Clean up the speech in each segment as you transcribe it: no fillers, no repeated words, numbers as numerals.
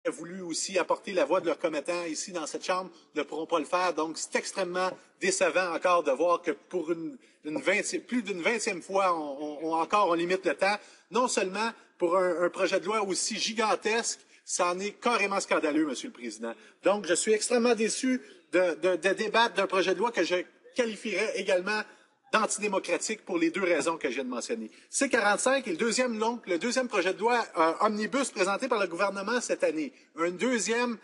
voulu aussi apporter la voix de leurs commettants ici dans cette Chambre ne pourront pas le faire. Donc, c'est extrêmement décevant encore de voir que pour plus d'une 20e fois, on limite le temps. Non seulement pour un projet de loi aussi gigantesque, ça en est carrément scandaleux, Monsieur le Président. Donc, je suis extrêmement déçu de débattre d'un projet de loi que je qualifierais également d'antidémocratique pour les deux raisons que je viens de mentionner. C-45 est le deuxième projet de loi omnibus présenté par le gouvernement cette année. Une deuxième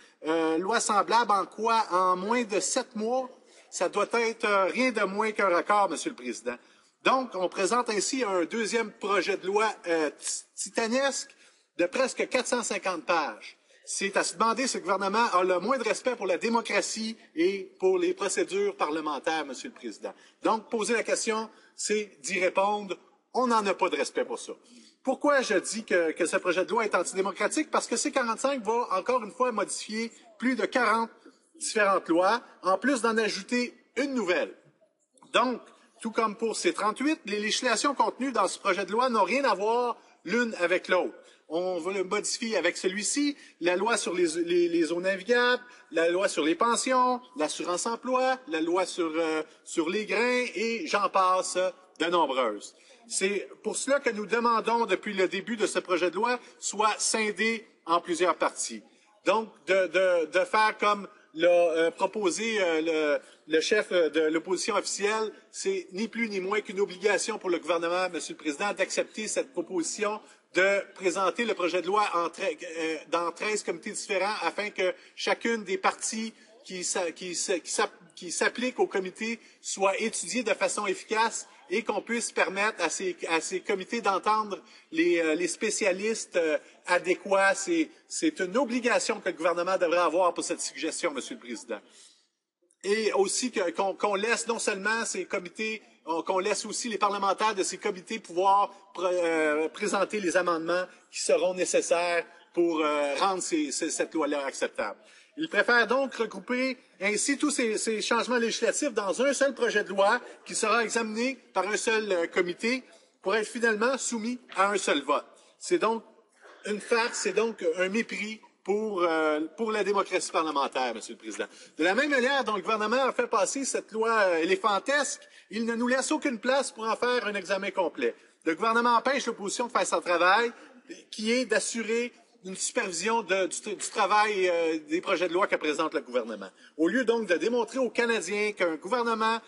loi semblable en moins de 7 mois. Ça doit être rien de moins qu'un record, Monsieur le Président. Donc, on présente ainsi un deuxième projet de loi titanesque de presque 450 pages. C'est à se demander si le gouvernement a le moins de respect pour la démocratie et pour les procédures parlementaires, Monsieur le Président. Donc, poser la question, c'est d'y répondre. On n'en a pas de respect pour ça. Pourquoi je dis que ce projet de loi est antidémocratique? Parce que C-45 va, encore une fois, modifier plus de 40 différentes lois, en plus d'en ajouter une nouvelle. Donc, tout comme pour C-38, les législations contenues dans ce projet de loi n'ont rien à voir l'une avec l'autre. On va le modifier avec celui-ci, la loi sur les eaux navigables, la loi sur les pensions, l'assurance emploi, la loi sur les grains et j'en passe de nombreuses. C'est pour cela que nous demandons depuis le début de ce projet de loi soit scindé en plusieurs parties. Donc, de faire comme l'a proposé le chef de l'opposition officielle, c'est ni plus ni moins qu'une obligation pour le gouvernement, Monsieur le Président, d'accepter cette proposition de présenter le projet de loi dans 13 comités différents afin que chacune des parties qui s'appliquent au comité soit étudiée de façon efficace et qu'on puisse permettre à ces comités d'entendre les spécialistes adéquats. C'est une obligation que le gouvernement devrait avoir pour cette suggestion, Monsieur le Président. Et aussi qu'on laisse non seulement ces comités, qu'on laisse aussi les parlementaires de ces comités pouvoir présenter les amendements qui seront nécessaires pour rendre cette loi-là acceptable. Il préfère donc regrouper ainsi tous ces changements législatifs dans un seul projet de loi qui sera examiné par un seul comité pour être finalement soumis à un seul vote. C'est donc une farce, c'est donc un mépris pour la démocratie parlementaire, Monsieur le Président. De la même manière dont le gouvernement a fait passer cette loi éléphantesque, il ne nous laisse aucune place pour en faire un examen complet. Le gouvernement empêche l'opposition de faire son travail, qui est d'assurer une supervision du travail des projets de loi que présente le gouvernement. Au lieu donc de démontrer aux Canadiens qu'un gouvernement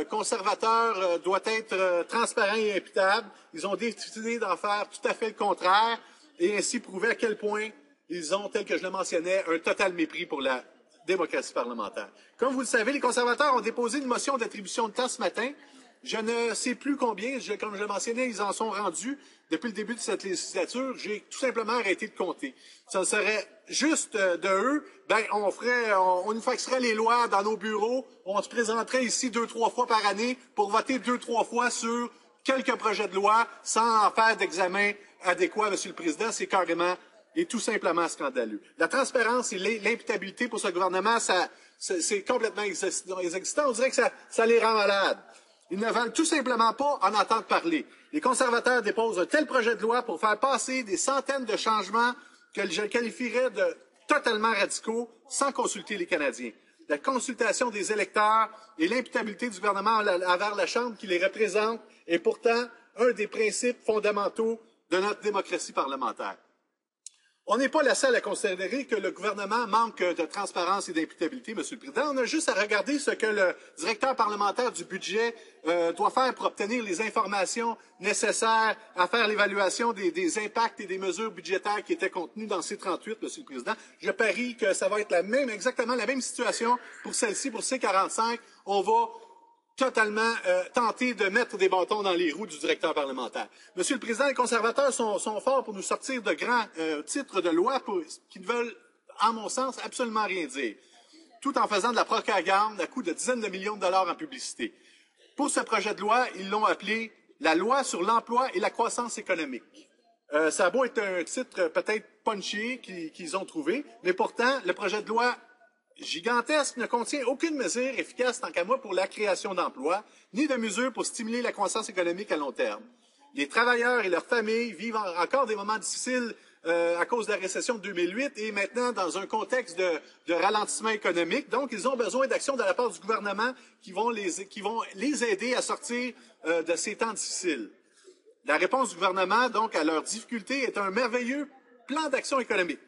conservateur doit être transparent et imputable, ils ont décidé d'en faire tout à fait le contraire et ainsi prouver à quel point ils ont, tel que je le mentionnais, un total mépris pour la démocratie parlementaire. Comme vous le savez, les conservateurs ont déposé une motion d'attribution de temps ce matin. Je ne sais plus combien, comme je le mentionnais, ils en sont rendus depuis le début de cette législature. J'ai tout simplement arrêté de compter. Ça serait juste de eux, on nous faxerait les lois dans nos bureaux, on se présenterait ici 2-3 fois par année pour voter 2-3 fois sur quelques projets de loi sans en faire d'examen adéquat, Monsieur le Président. C'est carrément et tout simplement scandaleux. La transparence et l'imputabilité pour ce gouvernement, c'est complètement existant. On dirait que ça les rend malades. Ils ne veulent tout simplement pas en entendre parler. Les conservateurs déposent un tel projet de loi pour faire passer des centaines de changements que je qualifierais de totalement radicaux sans consulter les Canadiens. La consultation des électeurs et l'imputabilité du gouvernement envers la Chambre qui les représente est pourtant un des principes fondamentaux de notre démocratie parlementaire. On n'est pas la seule à considérer que le gouvernement manque de transparence et d'imputabilité, Monsieur le Président. On a juste à regarder ce que le directeur parlementaire du budget doit faire pour obtenir les informations nécessaires à faire l'évaluation des impacts et des mesures budgétaires qui étaient contenues dans C-38, Monsieur le Président. Je parie que ça va être exactement la même situation pour celle-ci, pour C-45. On va totalement tenter de mettre des bâtons dans les roues du directeur parlementaire. Monsieur le Président, les conservateurs sont forts pour nous sortir de grands titres de loi qui ne veulent, à mon sens, absolument rien dire, tout en faisant de la propagande à coût de dizaines de millions de dollars en publicité. Pour ce projet de loi, ils l'ont appelé la loi sur l'emploi et la croissance économique. Ça a beau être un titre peut-être punché qu'ils ont trouvé, mais pourtant, le projet de loi gigantesque ne contient aucune mesure efficace tant qu'à moi pour la création d'emplois, ni de mesures pour stimuler la croissance économique à long terme. Les travailleurs et leurs familles vivent encore des moments difficiles à cause de la récession de 2008 et maintenant dans un contexte de ralentissement économique. Donc, ils ont besoin d'actions de la part du gouvernement qui vont les aider à sortir de ces temps difficiles. La réponse du gouvernement, donc, à leurs difficultés est un merveilleux plan d'action économique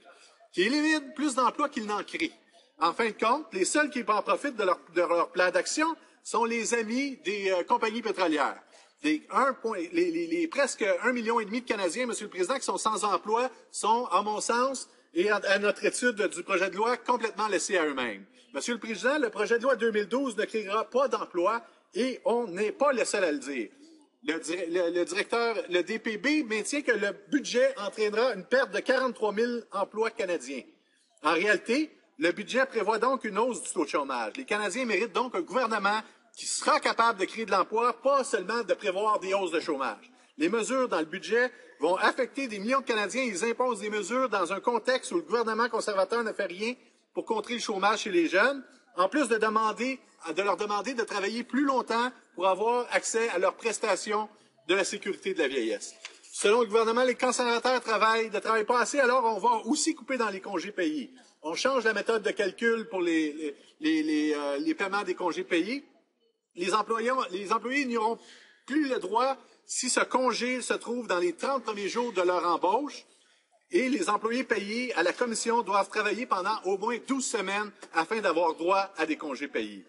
qui élimine plus d'emplois qu'il n'en crée. En fin de compte, les seuls qui en profitent de leur plan d'action sont les amis des compagnies pétrolières. Les presque 1,5 million de Canadiens, Monsieur le Président, qui sont sans emploi, sont, à mon sens, et à notre étude du projet de loi, complètement laissés à eux-mêmes. Monsieur le Président, le projet de loi 2012 ne créera pas d'emplois et on n'est pas le seul à le dire. Le DPB maintient que le budget entraînera une perte de 43 000 emplois canadiens. En réalité, le budget prévoit donc une hausse du taux de chômage. Les Canadiens méritent donc un gouvernement qui sera capable de créer de l'emploi, pas seulement de prévoir des hausses de chômage. Les mesures dans le budget vont affecter des millions de Canadiens. Ils imposent des mesures dans un contexte où le gouvernement conservateur ne fait rien pour contrer le chômage chez les jeunes, en plus de leur demander de travailler plus longtemps pour avoir accès à leurs prestations de la sécurité de la vieillesse. Selon le gouvernement, les conservateurs ne travaillent pas assez, alors on va aussi couper dans les congés payés. On change la méthode de calcul pour les paiements des congés payés. Les employés n'auront plus le droit si ce congé se trouve dans les 30 premiers jours de leur embauche et les employés payés à la commission doivent travailler pendant au moins 12 semaines afin d'avoir droit à des congés payés.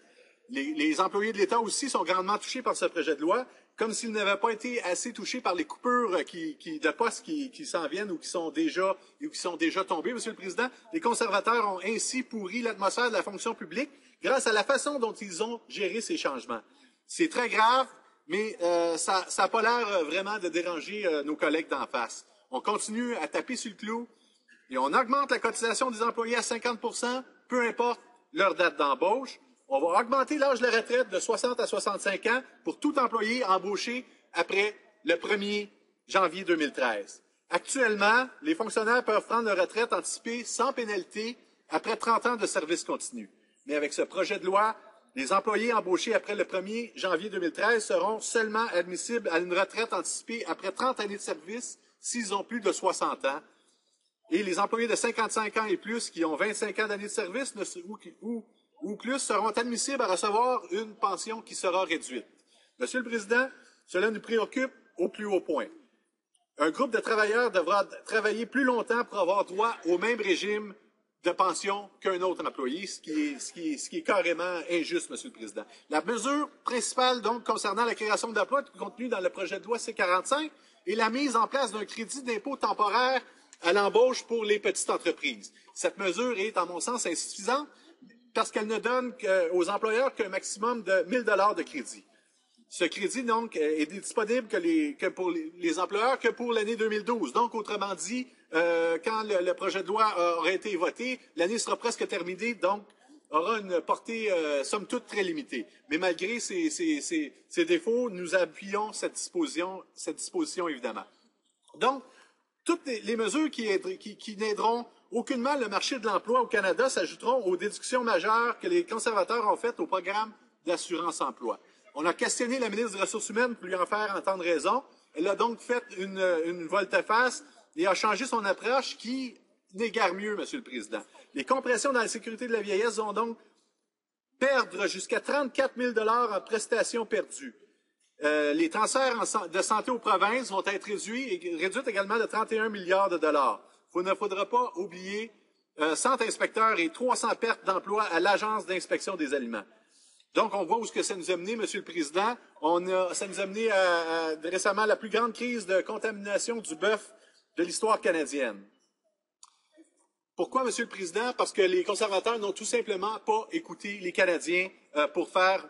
Les employés de l'État aussi sont grandement touchés par ce projet de loi, comme s'ils n'avaient pas été assez touchés par les coupures de postes qui s'en viennent ou qui sont déjà tombés. Monsieur le Président, les conservateurs ont ainsi pourri l'atmosphère de la fonction publique grâce à la façon dont ils ont géré ces changements. C'est très grave, mais ça n'a pas l'air vraiment de déranger nos collègues d'en face. On continue à taper sur le clou et on augmente la cotisation des employés à 50 %, peu importe leur date d'embauche. On va augmenter l'âge de la retraite de 60 à 65 ans pour tout employé embauché après le 1er janvier 2013. Actuellement, les fonctionnaires peuvent prendre leur retraite anticipée sans pénalité après 30 ans de service continu. Mais avec ce projet de loi, les employés embauchés après le 1er janvier 2013 seront seulement admissibles à une retraite anticipée après 30 années de service s'ils ont plus de 60 ans. Et les employés de 55 ans et plus qui ont 25 ans d'années de service ou plus seront admissibles à recevoir une pension qui sera réduite. Monsieur le Président, cela nous préoccupe au plus haut point. Un groupe de travailleurs devra travailler plus longtemps pour avoir droit au même régime de pension qu'un autre employé, ce qui est carrément injuste, Monsieur le Président. La mesure principale, donc, concernant la création d'emplois contenue dans le projet de loi C-45 est la mise en place d'un crédit d'impôt temporaire à l'embauche pour les petites entreprises. Cette mesure est, à mon sens, insuffisante parce qu'elle ne donne aux employeurs qu'un maximum de 1 000 $ de crédit. Ce crédit, donc, est disponible que pour les employeurs que pour l'année 2012. Donc, autrement dit, quand le projet de loi aura été voté, l'année sera presque terminée, donc aura une portée, somme toute, très limitée. Mais malgré ces défauts, nous appuyons cette disposition, évidemment. Donc, toutes les mesures qui n'aideront aucunement le marché de l'emploi au Canada s'ajouteront aux déductions majeures que les conservateurs ont faites au programme d'assurance-emploi. On a questionné la ministre des Ressources humaines pour lui en faire entendre raison. Elle a donc fait une volte-face et a changé son approche qui n'est guère mieux, Monsieur le Président. Les compressions dans la sécurité de la vieillesse vont donc perdre jusqu'à 34 000 $ en prestations perdues. Les transferts de santé aux provinces vont être réduits également de 31 milliards de dollars. Il ne faudra pas oublier 100 inspecteurs et 300 pertes d'emplois à l'Agence d'inspection des aliments. Donc, on voit où ça nous a mené, Monsieur le Président. Ça nous a mené récemment à la plus grande crise de contamination du bœuf de l'histoire canadienne. Pourquoi, Monsieur le Président? Parce que les conservateurs n'ont tout simplement pas écouté les Canadiens pour faire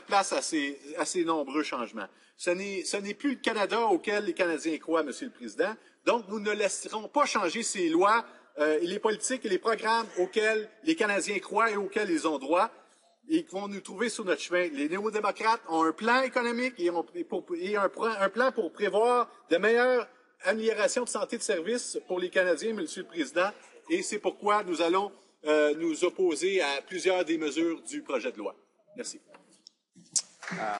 place à ces nombreux changements. Ce n'est plus le Canada auquel les Canadiens croient, Monsieur le Président. Donc, nous ne laisserons pas changer ces lois et les politiques et les programmes auxquels les Canadiens croient et auxquels ils ont droit et qui vont nous trouver sur notre chemin. Les néo-démocrates ont un plan économique et un plan pour prévoir de meilleures améliorations de santé de service pour les Canadiens, Monsieur le Président, et c'est pourquoi nous allons nous opposer à plusieurs des mesures du projet de loi. Merci.